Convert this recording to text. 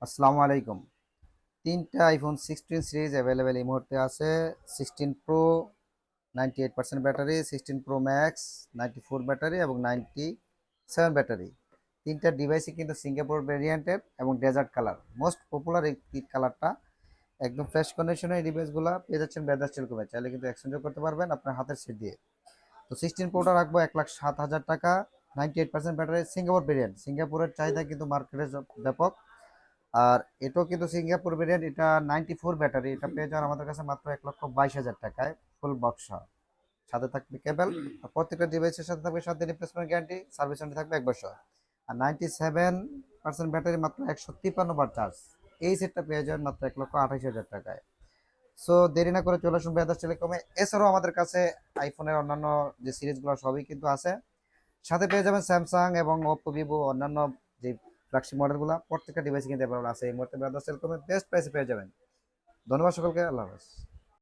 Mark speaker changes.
Speaker 1: আসসালামু আলাইকুম। ৩টা iPhone 16 সিরিজ অ্যাভেলেবেল এই মুহূর্তে আছে। 16 Pro 98% battery, 16 Pro Max 94 battery এবং 97 ব্যাটারি। ৩টা ডিভাইসই কিন্তু সিঙ্গাপুর ভেরিয়েন্টের এবং ডেজার্ট কালার। মোস্ট পপুলার এই কালারটা। একদম ফ্রেশ কন্ডিশনে এই ডিভাইসগুলো পেয়ে যাচ্ছেন ব্রাদার্স টেলিকমে। চাইলে কিন্তু এক্সচেঞ্জও করতে পারবেন আপনার হাতের সেট দিয়ে। তো 16 Proটা রাখবো 1,07,000 টাকা, 98% ব্যাটারি, সিঙ্গাপুর ভেরিয়েন্ট। সিঙ্গাপুরের চাহিদা কিন্তু মার্কেটে ব্যাপক। আর এটাও কিন্তু সিঙ্গাপুর ভেরিয়েন্ট, এটা 94 ব্যাটারি। এটা পেয়ে যাওয়ার আমাদের কাছে মাত্র 1,22,000 টাকায় ফুল বক্স। সাথে থাকবে কেবল। আর প্রত্যেকটা ডিভাইসের সাথে থাকবে 7 দিন রিপ্লেসমেন্ট গ্যারান্টি, সার্ভিস ওয়ারেন্টি থাকবে 1 বছর। আর 97% ব্যাটারি মাত্র 153 বার চার্জ। এই সেটটা পেয়ে যাবেন মাত্র 1,28,000 টাকায়। সো দেরি না করে চলে আসুন ব্রাদার্স টেলিকমে। এছাড়াও আমাদের কাছে আইফোনের অন্যান্য যে সিরিজগুলো সবই কিন্তু আছে। সাথে পেয়ে যাবেন স্যামসাং এবং ওপ্পো, ভিভো, অন্যান্য যে ফ্ল্যাগশিপ মডেলগুলো প্রত্যেকটা ডিভাইস কিন্তু অ্যাভেলেবল আছে এই মুহূর্তে ব্রাদার্স টেলিকমে বেস্ট প্রাইসে পেয়ে যাবেন। ধন্যবাদ সকলকে, আল্লাহ হাফেজ।